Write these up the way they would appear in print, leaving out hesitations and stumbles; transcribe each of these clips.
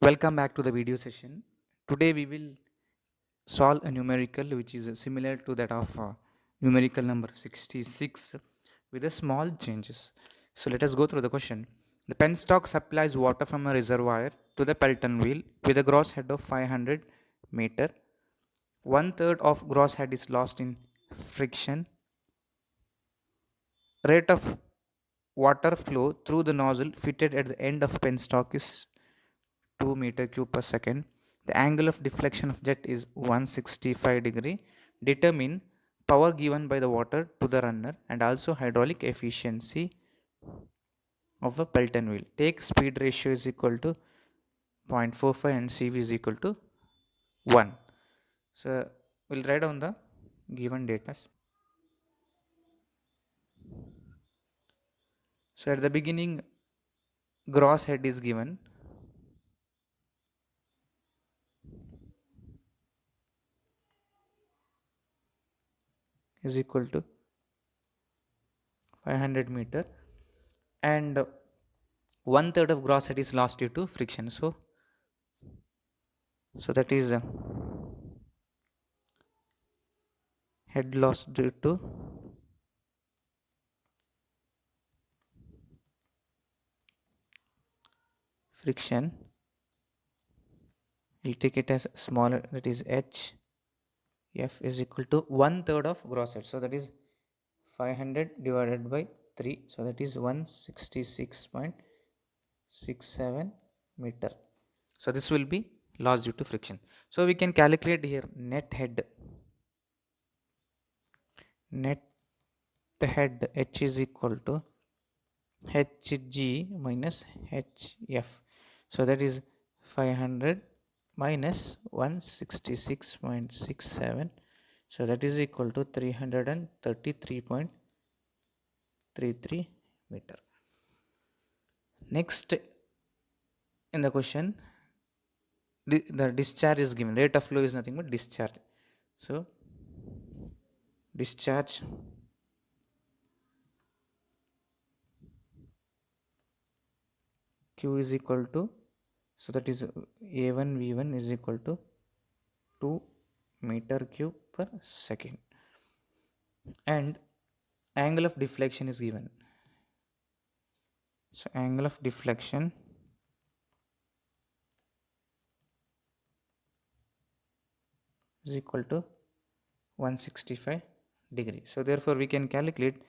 Welcome back to the video session. Today we will solve a numerical which is similar to that of numerical number 66 with a small changes. So let us go through the question. The penstock supplies water from a reservoir to the Pelton wheel with a gross head of 500 meter. One third of gross head is lost in friction. Rate of water flow through the nozzle fitted at the end of penstock is 2 meter cube per second. The angle of deflection of jet is 165 degree. Determine power given by the water to the runner and also hydraulic efficiency of a Pelton wheel. Take speed ratio is equal to 0.45 and CV is equal to 1. So we'll write down the given data. So at the beginning gross head is given is equal to 500 meter and one third of gross head is lost due to friction. So that is head loss due to friction. We'll take it as smaller, that is h f is equal to one third of gross head. So that is 500 divided by 3. So that is 166.67 meter. So this will be loss due to friction. So we can calculate here net head. Net head h is equal to hg minus hf. So that is 500 minus 166.67. So that is equal to 333.33 meter. Next in the question, the discharge is given. Rate of flow is nothing but discharge. So discharge q is equal to, so that is a1 v1 is equal to 2 meter cube per second, and angle of deflection is given. So angle of deflection is equal to 165 degree. So therefore we can calculate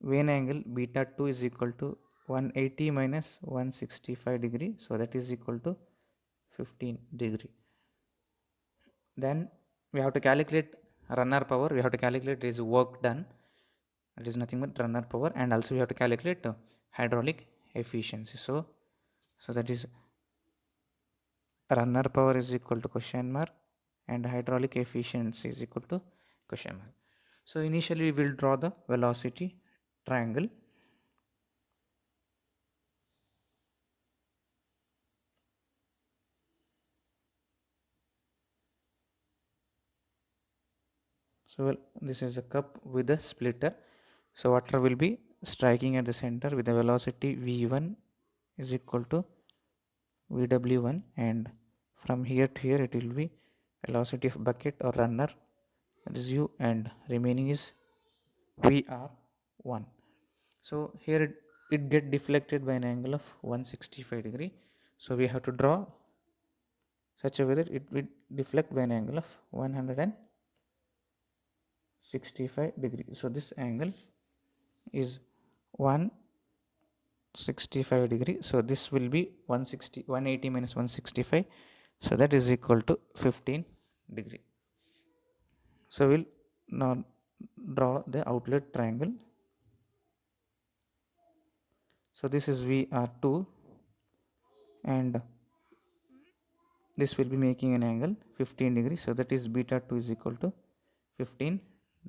vane angle beta 2 is equal to 180 minus 165 degree. So that is equal to 15 degree. Then we have to calculate runner power. We have to calculate is work done. It is nothing but runner power, and also we have to calculate hydraulic efficiency. So that is runner power is equal to question mark and hydraulic efficiency is equal to question mark. So initially we will draw the velocity triangle. So this is a cup with a splitter. So water will be striking at the center with the velocity v1 is equal to vw1, and from here to here it will be velocity of bucket or runner, that is u, and remaining is vr1. So here it get deflected by an angle of 165 degree. So we have to draw such a way that it will deflect by an angle of 165 degree. So this angle is 165 degree. So this will be 180 minus 165. So that is equal to 15 degree. So we'll now draw the outlet triangle. So this is VR2 and this will be making an angle 15 degree. So that is beta 2 is equal to 15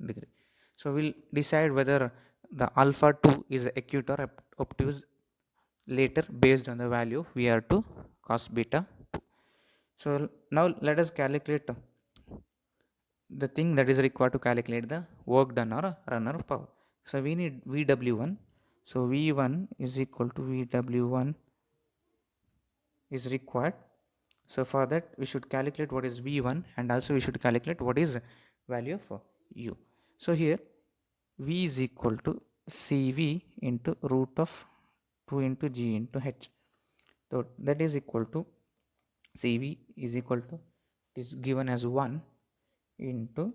degree. So we'll decide whether the alpha 2 is acute or obtuse later based on the value of VR2 cos beta 2. So now let us calculate the thing that is required to calculate the work done or runner power. So we need VW1. So V1 is equal to VW1 is required. So for that we should calculate what is V1 and also we should calculate what is value of U. So here V is equal to CV into root of 2 into G into H. So that is equal to CV is equal to, it is given as 1 into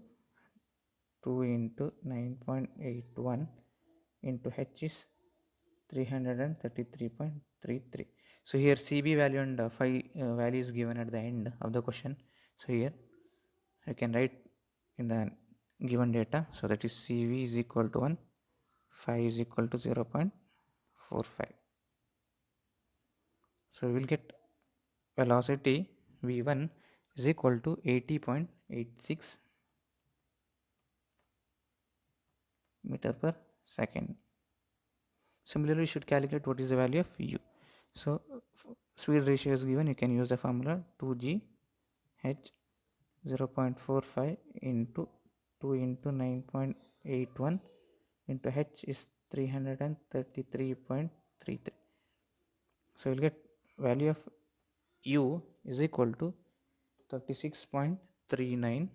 2 into 9.81 into H is 333.33. So here CV value and phi value is given at the end of the question. So here I can write in the given data. So that is CV is equal to 1, phi is equal to 0.45. So we will get velocity V1 is equal to 80.86 meter per second. Similarly, you should calculate what is the value of U. So speed ratio is given. You can use the formula 2G H 0.45 into 2 into 9.81 into H is 333.33. So we'll get value of U is equal to 36.39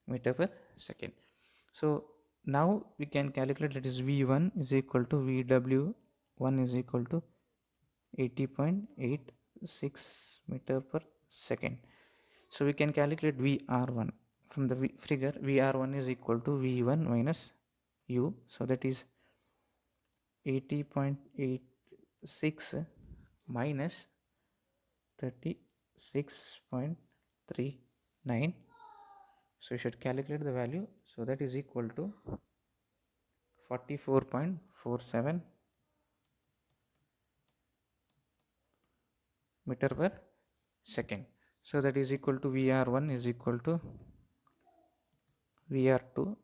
meter per second. So now we can calculate that is V1 is equal to VW1 is equal to 80.86 meter per second. So we can calculate VR1 from the figure. VR1 is equal to V1 minus U. So that is 80.86 minus 36.39. So you should calculate the value. So that is equal to 44.47 meter per second. So that is equal to VR1 is equal to VR2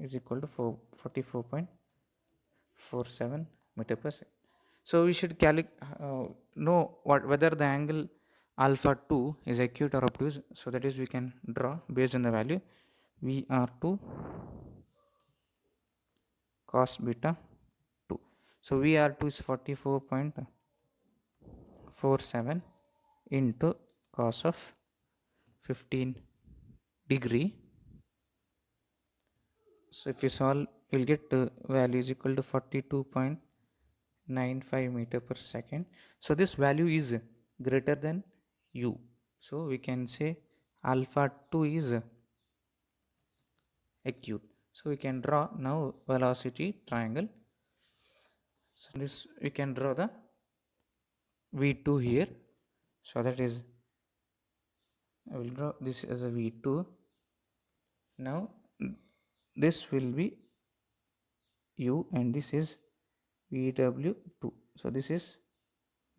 is equal to 44.47 meter per second. So we should know whether the angle alpha 2 is acute or obtuse. So that is we can draw based on the value VR2 cos beta 2. So VR2 is 44.47 into cos of 15 degree. So if you solve, you'll get value is equal to 42.95 meter per second. So this value is greater than U. So we can say alpha 2 is acute. So we can draw now velocity triangle. So this we can draw the V2 here. So that is, I will draw this as a V2. Now this will be U and this is VW2. So this is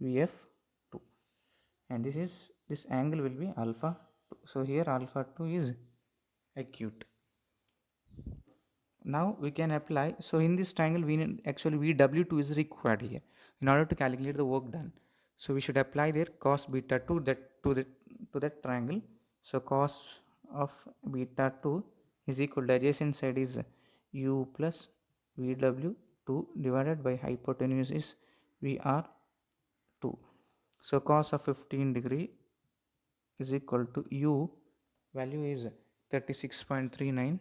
VF2 and this angle will be alpha 2. So here alpha 2 is acute. Now we can apply. So in this triangle we need, actually VW2 is required here in order to calculate the work done. So we should apply there cos beta 2 to that triangle. So cos of beta 2 is equal to adjacent side is U plus VW2 divided by hypotenuse is VR2. So cos of 15 degree is equal to U value is 36.39,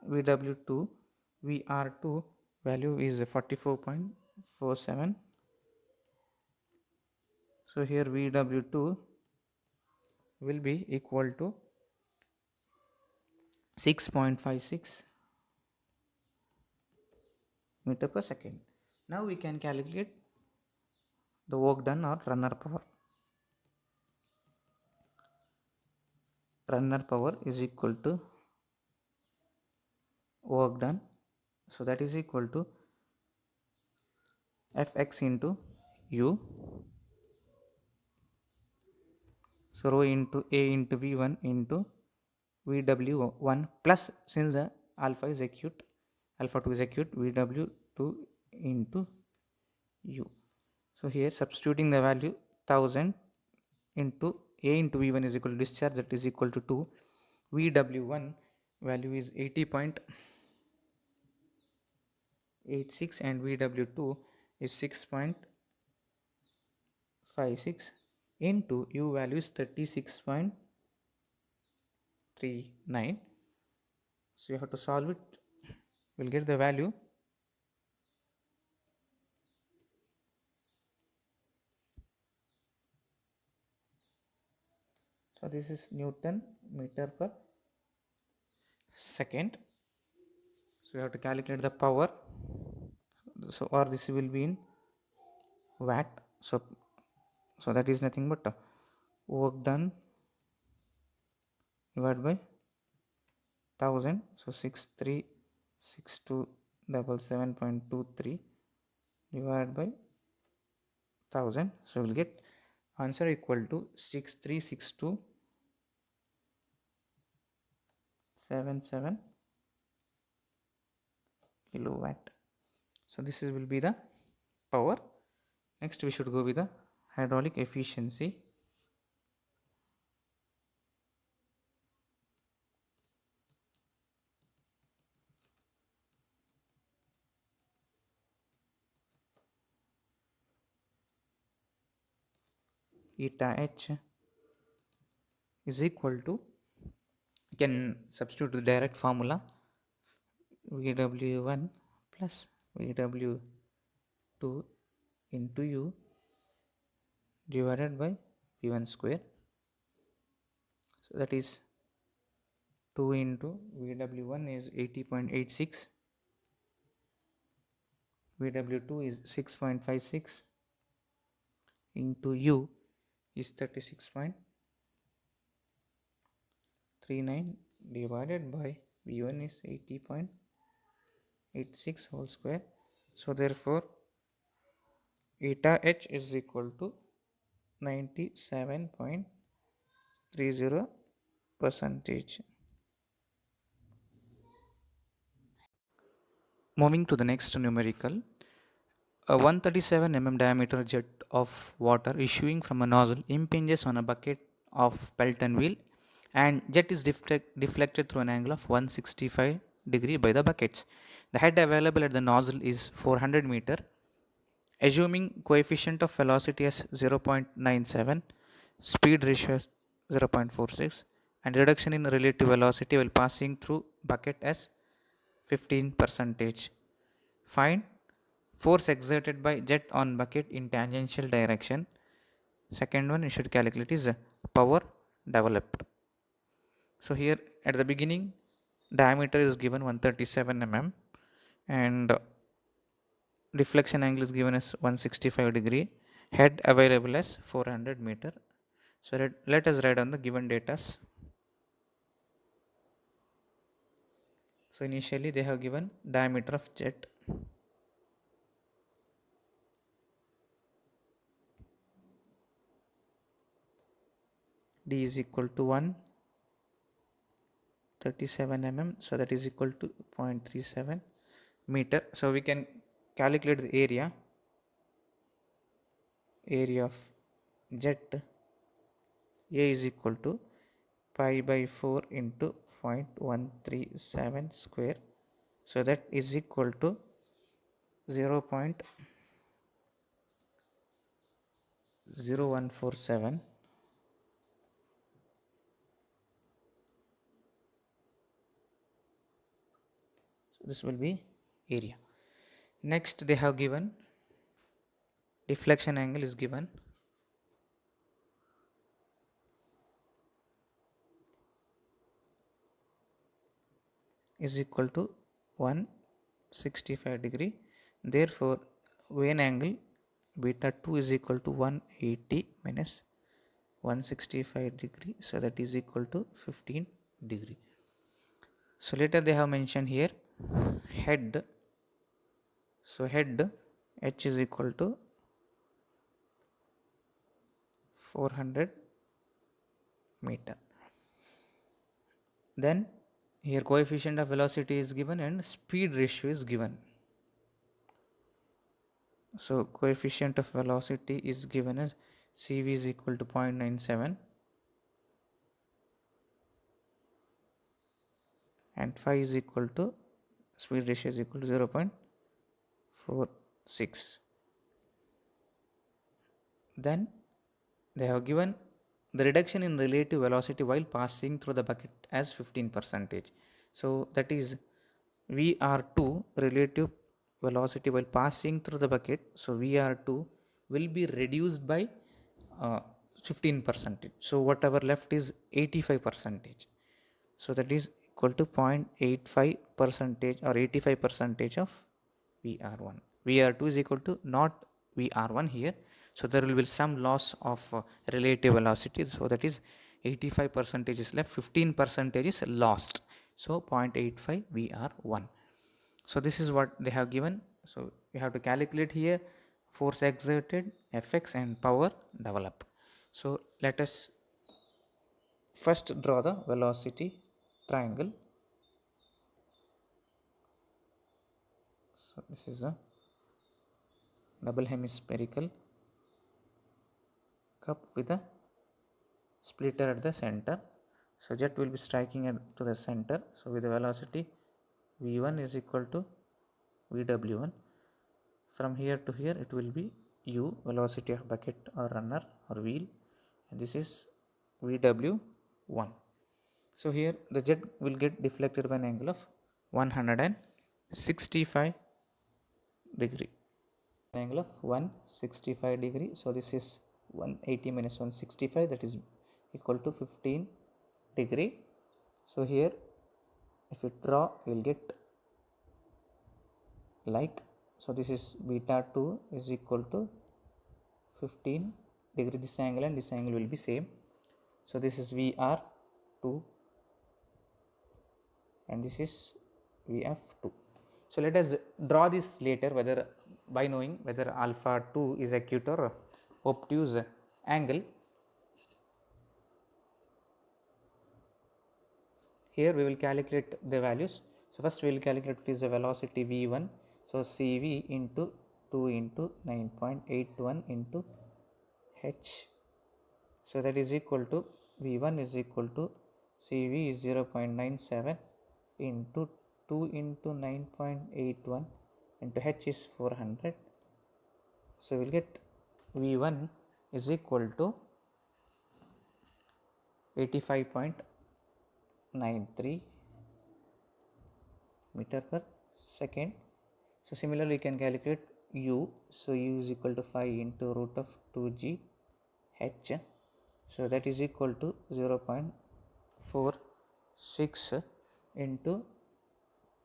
VW2 VR2 value is 44.47. So here VW2 will be equal to 6.56 meter per second. Now we can calculate the work done or runner power. Runner power is equal to work done. So that is equal to Fx into U. So rho into A into V1 into VW1 plus, since the alpha is acute, alpha 2 is acute, VW2 into U. So here substituting the value 1000 into A into V1 is equal to discharge, that is equal to 2. VW1 value is 80.86 6.86 and VW2 is 6.56 into U value is 36.39. So you have to solve it. We'll get the value. So this is Newton meter per second. So you have to calculate the power. So or this will be in watt. So that is nothing but work done divided by 1000. So 636277.23 divided by 1000. So we'll get answer equal to 63627 kilowatt. So this will be the power. Next we should go with the hydraulic efficiency. Eta H is equal to, you can substitute the direct formula, VW1 plus VW2 into U divided by V1 square. So that is 2 into VW1 is 80.86, VW2 is 6.56 into U is 36.39 divided by V1 is 80.86 whole square. So therefore eta H is equal to 97.30%. Moving to the next numerical, a 137 mm diameter jet of water issuing from a nozzle impinges on a bucket of Pelton wheel, and jet is deflected through an angle of 165 degree by the buckets. The head available at the nozzle is 400 meter. Assuming coefficient of velocity as 0.97, speed ratio as 0.46, and reduction in relative velocity while passing through bucket as 15%. Find force exerted by jet on bucket in tangential direction. Second one you should calculate is power developed. So here at the beginning diameter is given 137 mm and deflection angle is given as 165 degree, head available as 400 meter. So let us write on the given data. So initially they have given diameter of jet d is equal to 137 mm, so that is equal to 0.37 meter. So we can calculate the area of jet. A is equal to pi by 4 into 0.137 square, so that is equal to 0.0147. So this will be area. Next they have given deflection angle is given is equal to 165 degree. Therefore vane angle beta 2 is equal to 180 minus 165 degree, so that is equal to 15 degree. So later they have mentioned here head. So head H is equal to 400 meter. Then here coefficient of velocity is given and speed ratio is given. So coefficient of velocity is given as CV is equal to 0.97 and phi is equal to, speed ratio is equal to 0.36. 4, 6. Then they have given the reduction in relative velocity while passing through the bucket as 15%. So that is VR2 relative velocity while passing through the bucket. So VR2 will be reduced by 15%. So whatever left is 85%. So that is equal to 0.85% or 85% of VR1. VR2 is equal to not VR1 here. So there will be some loss of relative velocity. So that is 85% is left, 15% is lost. So 0.85 VR1. So this is what they have given. So we have to calculate here force exerted, Fx and power developed. So let us first draw the velocity triangle. So this is a double hemispherical cup with a splitter at the center. So jet will be striking to the center. So with the velocity v1 is equal to vw1. From here to here it will be u, velocity of bucket or runner or wheel, and this is vw1. So here the jet will get deflected by an angle of 165 degree. Angle of 165 degree. So this is 180 minus 165, that is equal to 15 degree. So here if we draw we will get like, so this is beta 2 is equal to 15 degree, this angle and this angle will be same. So this is VR2 and this is VF2. So let us draw this later, whether by knowing whether alpha 2 is acute or obtuse angle. Here we will calculate the values. So first we will calculate what is the velocity v1. So cv into 2 into 9.81 into h. So that is equal to v1 is equal to cv is 0.97 into 2 into 9.81 into h is 400. So we will get v1 is equal to 85.93 meter per second. So similarly you can calculate u. So u is equal to 5 into root of 2g h. So that is equal to 0.46 into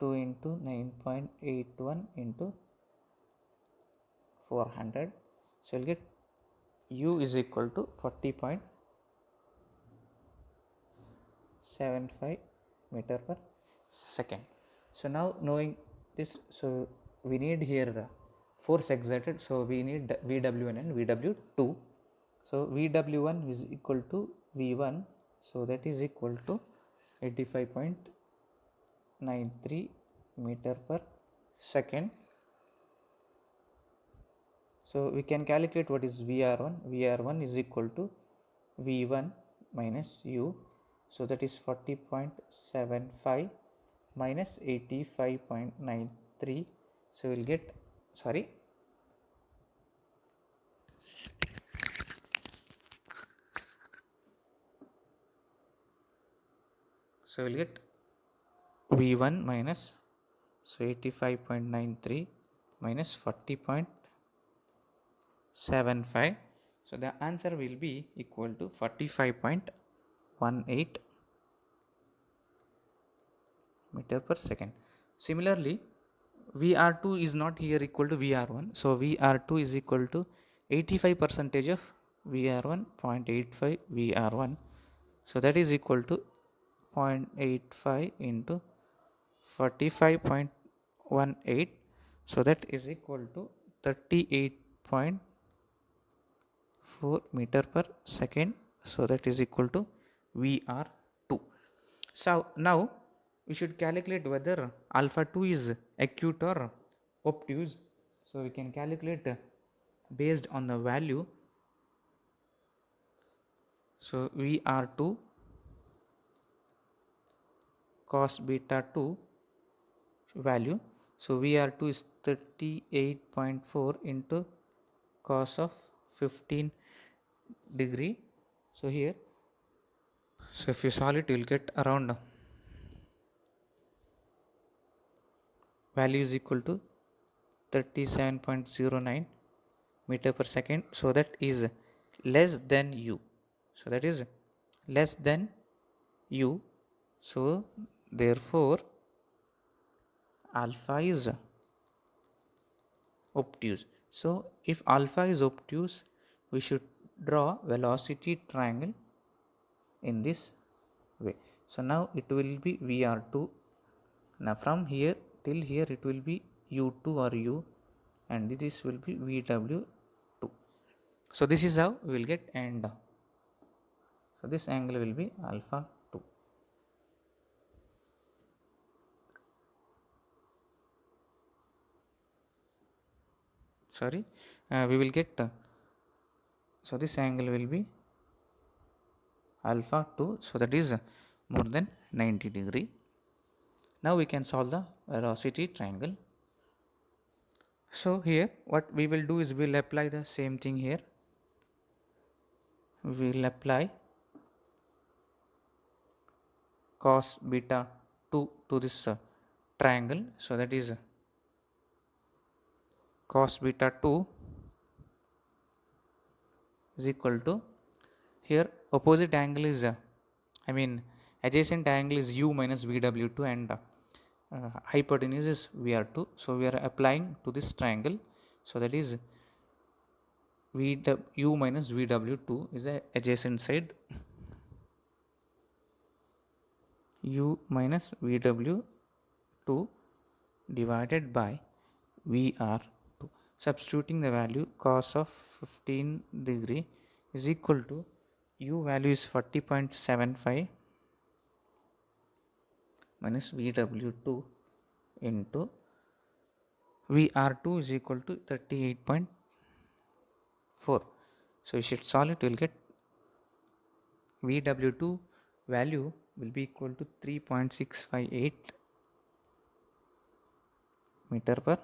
2 into 9.81 into 400. So we will get u is equal to 40.75 meter per second. So now knowing this, so we need here force exerted. So we need Vw1 and Vw2. So Vw1 is equal to V1. So that is equal to 85.93 meter per second. So we can calculate what is VR1. VR1 is equal to V1 minus U. So that is 40.75 minus 85.93. So we will get, sorry, so we will get V1 minus, so 85.93 minus 40.75. So the answer will be equal to 45.18 meter per second. Similarly, VR2 is not here equal to VR1. So VR2 is equal to 85% of VR1, 0.85 VR1. So that is equal to 0.85 into 45.18. So that is equal to 38.4 meter per second. So that is equal to VR2. So now we should calculate whether alpha 2 is acute or obtuse. So we can calculate based on the value. So VR2 cos beta 2 value. So VR2 is 38.4 into cos of 15 degree. So here, so if you solve it, you will get around value is equal to 37.09 meter per second. So that is less than u. So that is less than u. So therefore alpha is obtuse. So if alpha is obtuse, we should draw velocity triangle in this way. So now it will be VR2. Now from here till here it will be U2 or U, and this will be VW2. So this is how we will get, and so this angle will be alpha 2. Sorry, we will get so this angle will be alpha 2, so that is more than 90 degree. Now we can solve the velocity triangle. So here what we will do is we will apply the same thing here. We will apply cos beta 2 to this triangle. So that is cos beta 2 is equal to, here opposite angle is adjacent angle is u minus vw2, and hypotenuse is vr2. So we are applying to this triangle. So that is u minus vw2 is a adjacent side, u minus vw2 divided by vr2. Substituting the value, cos of 15 degree is equal to, u value is 40.75 minus vw2 into vr2 is equal to 38.4. so you should solve it, you will get vw2 value will be equal to 3.658 meter per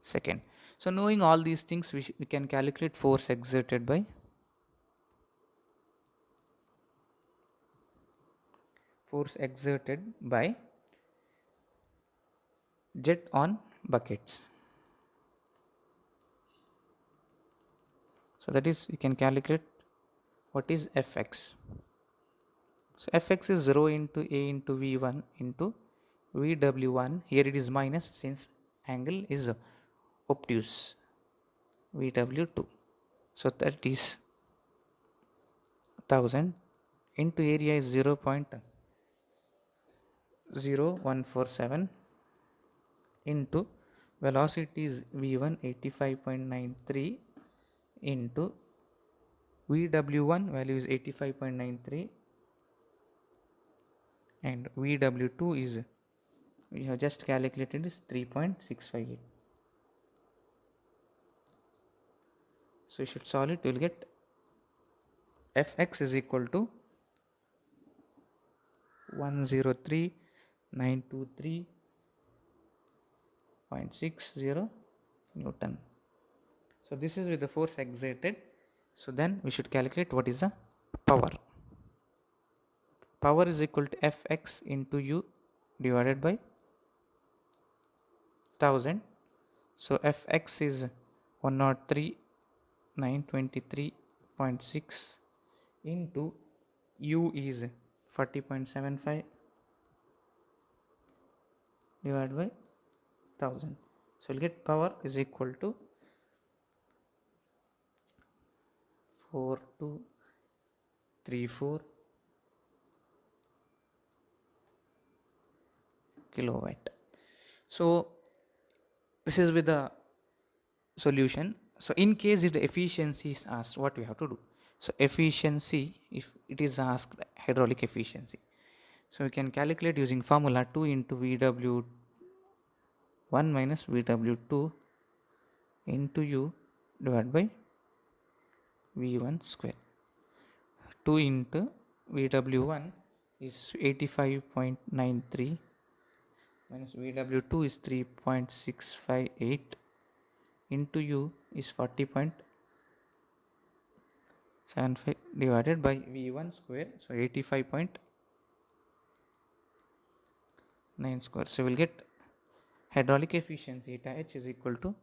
second. So knowing all these things, we can calculate force exerted by jet on buckets. So that is, we can calculate what is Fx. So Fx is rho into A into V1 into Vw1. Here it is minus since angle is obtuse, Vw2. So that is 1000 into area is 0.0147 into velocity is V1 85.93 into Vw1 value is 85.93 and Vw2 is, we have just calculated, is 3.658. So you should solve it, you will get Fx is equal to 103,923.60 Newton. So this is with the force exerted. So then we should calculate what is the power. Power is equal to Fx into U divided by 1000. So Fx is 103,923.6 into U is 40.75 divided by 1000. So we'll get power is equal to 4234 kilowatt. So this is with the solution. So in case if the efficiency is asked, what we have to do? So efficiency, if it is asked hydraulic efficiency, so we can calculate using formula 2 into Vw1 minus Vw2 into U divided by V1 square. 2 into Vw1 is 85.93 minus VW2 is 3.658 into U is 40.75 divided by V1 square, so 85.9 square. So we'll get hydraulic efficiency eta H is equal to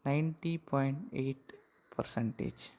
90.8%.